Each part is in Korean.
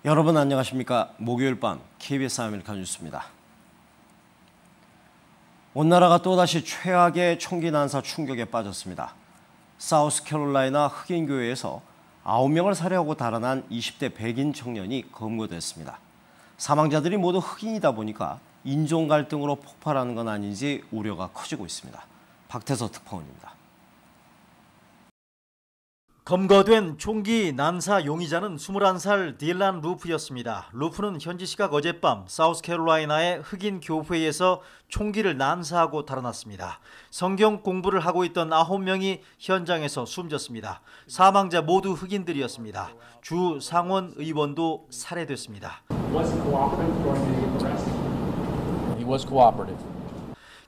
여러분 안녕하십니까? 목요일 밤 KBS 아메리칸 뉴스입니다. 온 나라가 또다시 최악의 총기 난사 충격에 빠졌습니다. 사우스캐롤라이나 흑인 교회에서 9명을 살해하고 달아난 20대 백인 청년이 검거됐습니다. 사망자들이 모두 흑인이다 보니까 인종 갈등으로 폭발하는 건 아닌지 우려가 커지고 있습니다. 박태서 특파원입니다. 검거된 총기 난사 용의자는 21살 딜란 루프였습니다. 루프는 현지 시각 어젯밤 사우스캐롤라이나의 흑인 교회에서 총기를 난사하고 달아났습니다. 성경 공부를 하고 있던 9명이 현장에서 숨졌습니다. 사망자 모두 흑인들이었습니다. 주 상원 의원도 살해됐습니다.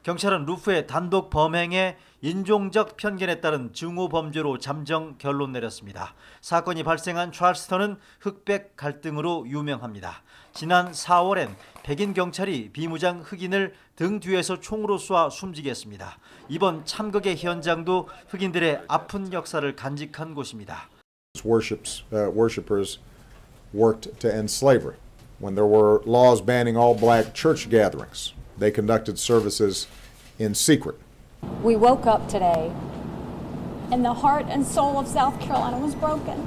경찰은 루프의 단독 범행에 인종적 편견에 따른 증오 범죄로 잠정 결론 내렸습니다. 사건이 발생한 찰스턴은 흑백 갈등으로 유명합니다. 지난 4월엔 백인 경찰이 비무장 흑인을 등 뒤에서 총으로 쏴 숨지게 했습니다. 이번 참극의 현장도 흑인들의 아픈 역사를 간직한 곳입니다. Worshippers worked to end slavery. When there were laws banning all black church gatherings, they conducted services in secret. We woke up today and the heart and soul of South Carolina was broken.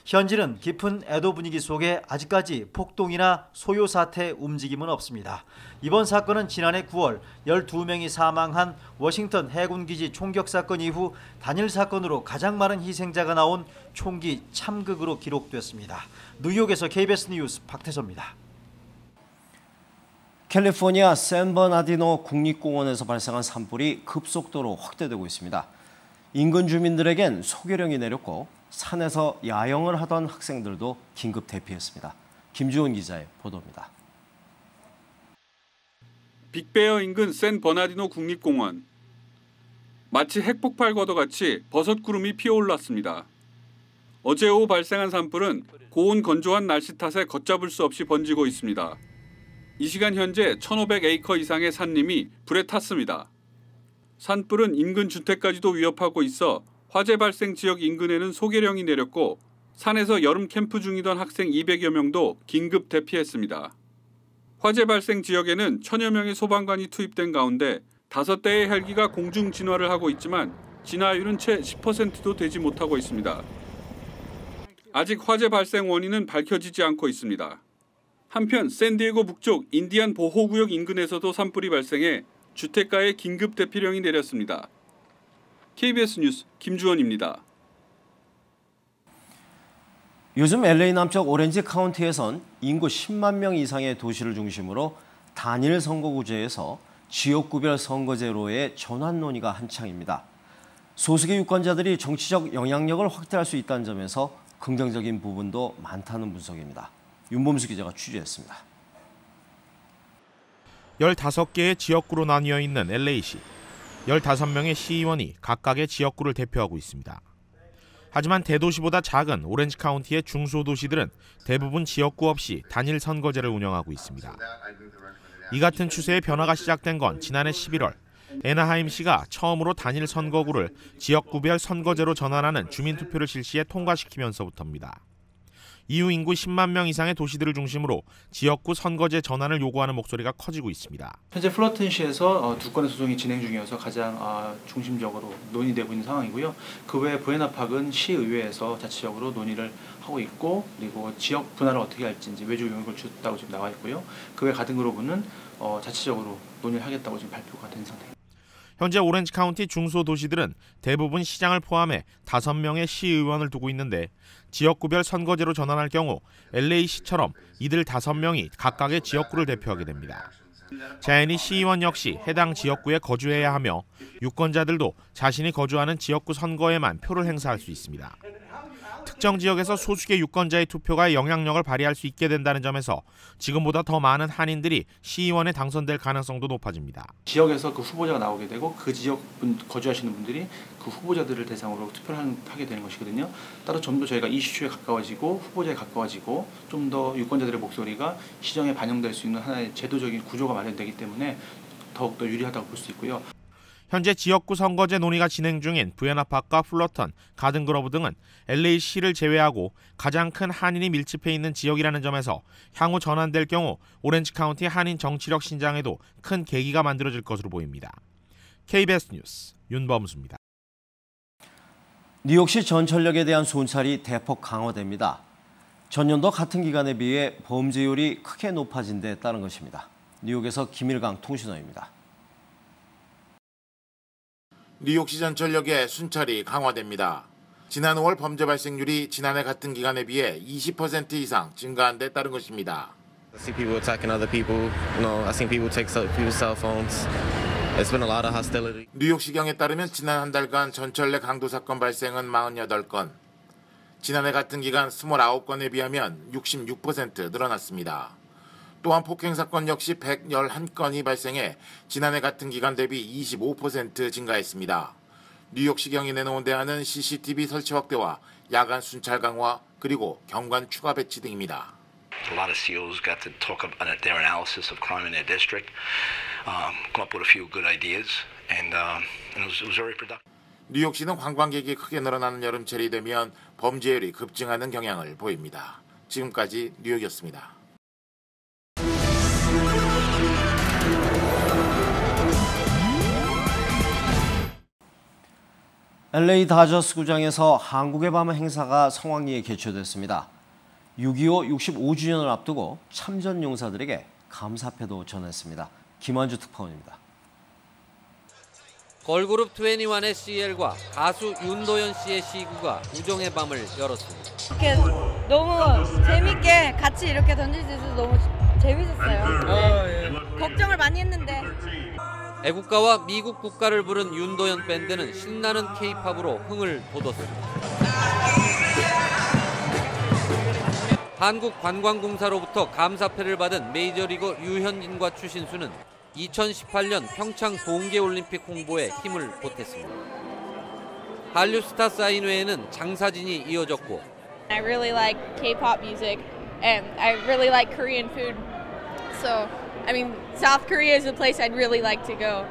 현지는 깊은 애도 분위기 속에 아직까지 폭동이나 소요 사태 움직임은 없습니다. 이번 사건은 지난해 9월 12명이 사망한 워싱턴 해군기지 총격 사건 이후 단일 사건으로 가장 많은 희생자가 나온 총기 참극으로 기록됐습니다. 뉴욕에서 KBS 뉴스 박태서입니다. 캘리포니아 샌버나디노 국립공원에서 발생한 산불이 급속도로 확대되고 있습니다. 인근 주민들에겐 소개령이 내렸고 산에서 야영을 하던 학생들도 긴급 대피했습니다. 김주원 기자의 보도입니다. 빅베어 인근 샌버나디노 국립공원. 마치 핵폭발과도 같이 버섯구름이 피어올랐습니다. 어제 오후 발생한 산불은 고온 건조한 날씨 탓에 걷잡을 수 없이 번지고 있습니다. 이 시간 현재 1,500에이커 이상의 산림이 불에 탔습니다. 산불은 인근 주택까지도 위협하고 있어 화재 발생 지역 인근에는 소개령이 내렸고 산에서 여름 캠프 중이던 학생 200여 명도 긴급 대피했습니다. 화재 발생 지역에는 1,000여 명의 소방관이 투입된 가운데 5대의 헬기가 공중 진화를 하고 있지만 진화율은 채 10%도 되지 못하고 있습니다. 아직 화재 발생 원인은 밝혀지지 않고 있습니다. 한편 샌디에고 북쪽 인디안 보호구역 인근에서도 산불이 발생해 주택가에 긴급 대피령이 내렸습니다. KBS 뉴스 김주원입니다. 요즘 LA 남쪽 오렌지 카운티에선 인구 10만 명 이상의 도시를 중심으로 단일 선거구제에서 지역구별 선거제로의 전환 논의가 한창입니다. 소수의 유권자들이 정치적 영향력을 확대할 수 있다는 점에서 긍정적인 부분도 많다는 분석입니다. 윤범수 기자가 취재했습니다. 15개의 지역구로 나뉘어 있는 LA시. 15명의 시의원이 각각의 지역구를 대표하고 있습니다. 하지만 대도시보다 작은 오렌지 카운티의 중소도시들은 대부분 지역구 없이 단일 선거제를 운영하고 있습니다. 이 같은 추세의 변화가 시작된 건 지난해 11월 애나하임시가 처음으로 단일 선거구를 지역구별 선거제로 전환하는 주민투표를 실시해 통과시키면서부터입니다. 이후 인구 10만 명 이상의 도시들을 중심으로 지역구 선거제 전환을 요구하는 목소리가 커지고 있습니다. 현재 플러튼시에서 2건의 소송이 진행 중이어서 가장 중심적으로 논의되고 있는 상황이고요. 그 외에 부에나팍은 시의회에서 자체적으로 논의를 하고 있고, 그리고 지역 분할을 어떻게 할지 이제 외주 용역을 줬다고 지금 나와 있고요. 그 외 가든그로브는 자체적으로 논의를 하겠다고 지금 발표가 된 상태입니다. 현재 오렌지 카운티 중소도시들은 대부분 시장을 포함해 5명의 시의원을 두고 있는데 지역구별 선거제로 전환할 경우 LA시처럼 이들 5명이 각각의 지역구를 대표하게 됩니다. 자연히 시의원 역시 해당 지역구에 거주해야 하며 유권자들도 자신이 거주하는 지역구 선거에만 표를 행사할 수 있습니다. 특정 지역에서 소수의 유권자의 투표가 영향력을 발휘할 수 있게 된다는 점에서 지금보다 더 많은 한인들이 시의원에 당선될 가능성도 높아집니다. 지역에서 그 후보자가 나오게 되고 그 지역 거주하시는 분들이 그 후보자들을 대상으로 투표를 하게 되는 것이거든요. 따라 좀 더 저희가 이슈에 가까워지고 후보자에 가까워지고 좀 더 유권자들의 목소리가 시정에 반영될 수 있는 하나의 제도적인 구조가 마련되기 때문에 더욱더 유리하다고 볼 수 있고요. 현재 지역구 선거제 논의가 진행 중인 부에나파크와 풀러턴, 가든그로브 등은 LA시를 제외하고 가장 큰 한인이 밀집해 있는 지역이라는 점에서 향후 전환될 경우 오렌지 카운티 한인 정치력 신장에도 큰 계기가 만들어질 것으로 보입니다. KBS 뉴스 윤범수입니다. 뉴욕시 전철역에 대한 순찰이 대폭 강화됩니다. 전년도 같은 기간에 비해 범죄율이 크게 높아진 데 따른 것입니다. 뉴욕에서 김일강 통신원입니다. 뉴욕시 전철역의 순찰이 강화됩니다. 지난 5월 범죄 발생률이 지난해 같은 기간에 비해 20% 이상 증가한 데 따른 것입니다. I see people attacking other people. I seen people take people's cell phones. It's been a lot of hostility. 뉴욕시경에 따르면 지난 한 달간 전철 내 강도 사건 발생은 48건. 지난해 같은 기간 29건에 비하면 66% 늘어났습니다. 또한 폭행 사건 역시 111건이 발생해 지난해 같은 기간 대비 25% 증가했습니다. 뉴욕시경이 내놓은 대안은 CCTV 설치 확대와 야간 순찰 강화 그리고 경관 추가 배치 등입니다. A lot of SEALs got to talk about their analysis of crime in their district, come up with a few good ideas, and it was very productive. 뉴욕시는 관광객이 크게 늘어나는 여름철이 되면 범죄율이 급증하는 경향을 보입니다. 지금까지 뉴욕이었습니다. LA 다저스 구장에서 한국의 밤 행사가 성황리에 개최됐습니다. 6.25 65주년을 앞두고 참전 용사들에게 감사패도 전했습니다. 김환주 특파원입니다. 걸그룹 21의 CL과 가수 윤도현 씨의 시구가 우정의 밤을 열었습니다. 이렇게 너무 재밌게 같이 이렇게 던질 수 있어서 너무 재밌었어요. 네. 걱정을 많이 했는데. 애국가와 미국 국가를 부른 윤도현 밴드는 신나는 K-팝으로 흥을 돋웠습니다. 한국관광공사로부터 감사패를 받은 메이저리거 류현진과 추신수는 2018년 평창 동계올림픽 홍보에 힘을 보탰습니다. 한류 스타 사인 외에는 장사진이 이어졌고 I really like K-pop music and I really like Korean food. So, I mean, South Korea is a place I'd really like to go.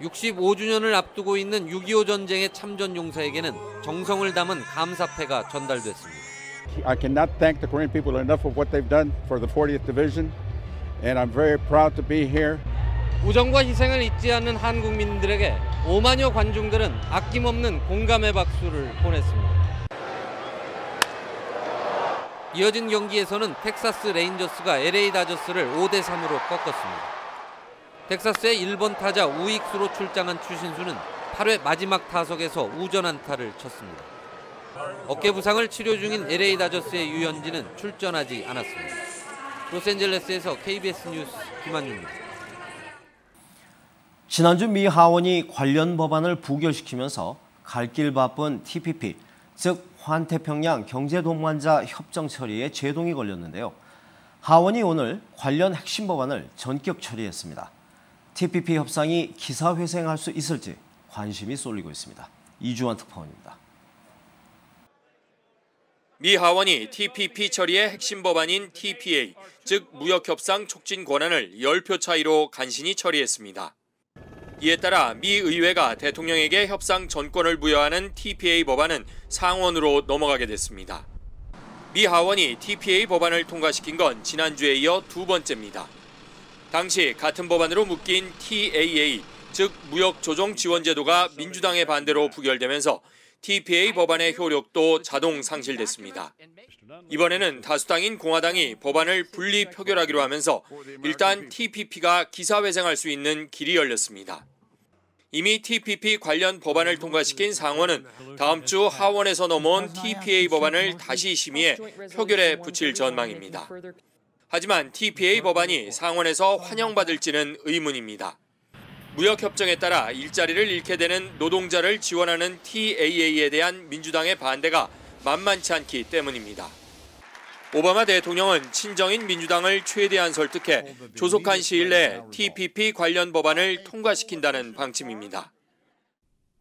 65주년을 앞두고 있는 6.25 전쟁의 참전 용사에게는 정성을 담은 감사패가 전달됐습니다. I cannot thank the Korean people enough for what they've done for the 40th Division, and I'm very proud to be here. 우정과 희생을 잊지 않는 한국민들에게 5만여 관중들은 아낌없는 공감의 박수를 보냈습니다. 이어진 경기에서는 텍사스 레인저스가 LA 다저스를 5대3으로 꺾었습니다. 텍사스의 1번 타자 우익수로 출장한 추신수는 8회 마지막 타석에서 우전안타를 쳤습니다. 어깨 부상을 치료 중인 LA 다저스의 유현진은 출전하지 않았습니다. 로스앤젤레스에서 KBS 뉴스 김한준입니다. 지난주 미 하원이 관련 법안을 부결시키면서 갈 길 바쁜 TPP, 즉 환태평양 경제동반자 협정 처리에 제동이 걸렸는데요. 하원이 오늘 관련 핵심 법안을 전격 처리했습니다. TPP 협상이 기사회생할 수 있을지 관심이 쏠리고 있습니다. 이주환 특파원입니다. 미 하원이 TPP 처리의 핵심 법안인 TPA, 즉 무역협상 촉진 권한을 10표 차이로 간신히 처리했습니다. 이에 따라 미 의회가 대통령에게 협상 전권을 부여하는 TPA 법안은 상원으로 넘어가게 됐습니다. 미 하원이 TPA 법안을 통과시킨 건 지난주에 이어 두 번째입니다. 당시 같은 법안으로 묶인 TAA, 즉 무역조정지원제도가 민주당의 반대로 부결되면서 TPA 법안의 효력도 자동 상실됐습니다. 이번에는 다수당인 공화당이 법안을 분리 표결하기로 하면서 일단 TPP가 기사회생할 수 있는 길이 열렸습니다. 이미 TPP 관련 법안을 통과시킨 상원은 다음 주 하원에서 넘어온 TPA 법안을 다시 심의해 표결에 붙일 전망입니다. 하지만 TPA 법안이 상원에서 환영받을지는 의문입니다. 무역협정에 따라 일자리를 잃게 되는 노동자를 지원하는 TAA에 대한 민주당의 반대가 만만치 않기 때문입니다. 오바마 대통령은 친정인 민주당을 최대한 설득해 조속한 시일 내에 TPP 관련 법안을 통과시킨다는 방침입니다.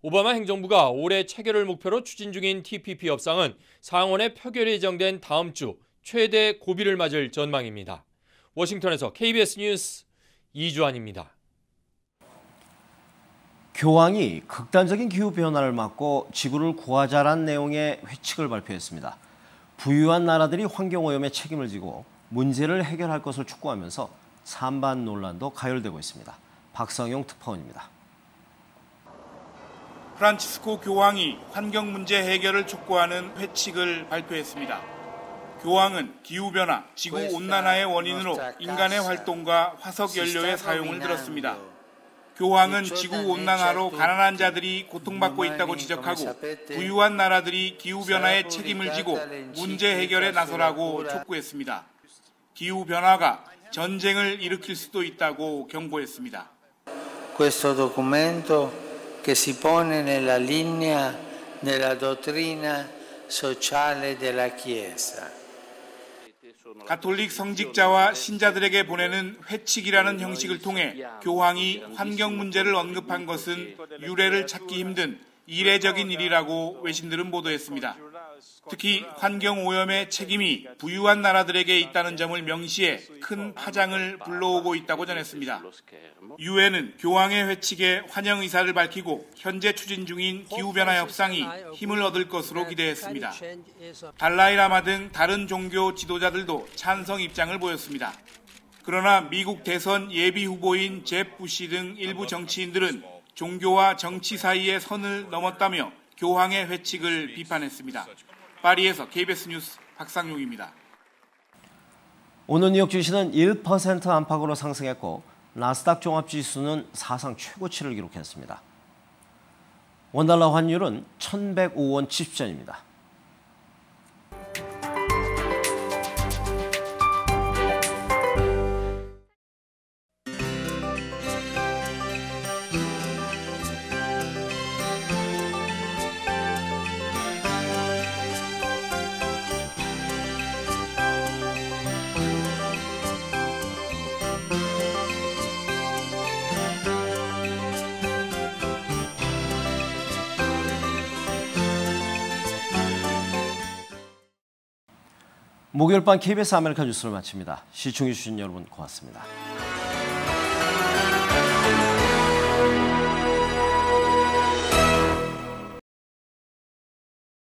오바마 행정부가 올해 체결을 목표로 추진 중인 TPP 협상은 상원의 표결이 예정된 다음 주 최대 고비를 맞을 전망입니다. 워싱턴에서 KBS 뉴스 이주환입니다. 교황이 극단적인 기후변화를 막고 지구를 구하자란 내용의 회칙을 발표했습니다. 부유한 나라들이 환경오염에 책임을 지고 문제를 해결할 것을 촉구하면서 찬반 논란도 가열되고 있습니다. 박성용 특파원입니다. 프란치스코 교황이 환경 문제 해결을 촉구하는 회칙을 발표했습니다. 교황은 기후변화, 지구온난화의 원인으로 인간의 활동과 화석 연료의 사용을 들었습니다. 교황은 지구온난화로 가난한 자들이 고통받고 있다고 지적하고 부유한 나라들이 기후변화에 책임을 지고 문제 해결에 나서라고 촉구했습니다. 기후변화가 전쟁을 일으킬 수도 있다고 경고했습니다. Questo documento che si pone nella linea della dottrina sociale della Chiesa. 가톨릭 성직자와 신자들에게 보내는 회칙이라는 형식을 통해 교황이 환경 문제를 언급한 것은 유례를 찾기 힘든 이례적인 일이라고 외신들은 보도했습니다. 특히 환경 오염의 책임이 부유한 나라들에게 있다는 점을 명시해 큰 파장을 불러오고 있다고 전했습니다. 유엔은 교황의 회칙에 환영 의사를 밝히고 현재 추진 중인 기후변화 협상이 힘을 얻을 것으로 기대했습니다. 달라이라마 등 다른 종교 지도자들도 찬성 입장을 보였습니다. 그러나 미국 대선 예비 후보인 잽 부시 등 일부 정치인들은 종교와 정치 사이의 선을 넘었다며 교황의 회칙을 비판했습니다. 파리에서 KBS 뉴스 박상용입니다. 오늘 뉴욕 주식은 1% 안팎으로 상승했고 나스닥 종합지수는 사상 최고치를 기록했습니다. 원달러 환율은 1,105원 70전입니다. 목요일 밤 KBS 아메리카 뉴스를 마칩니다. 시청해주신 여러분 고맙습니다.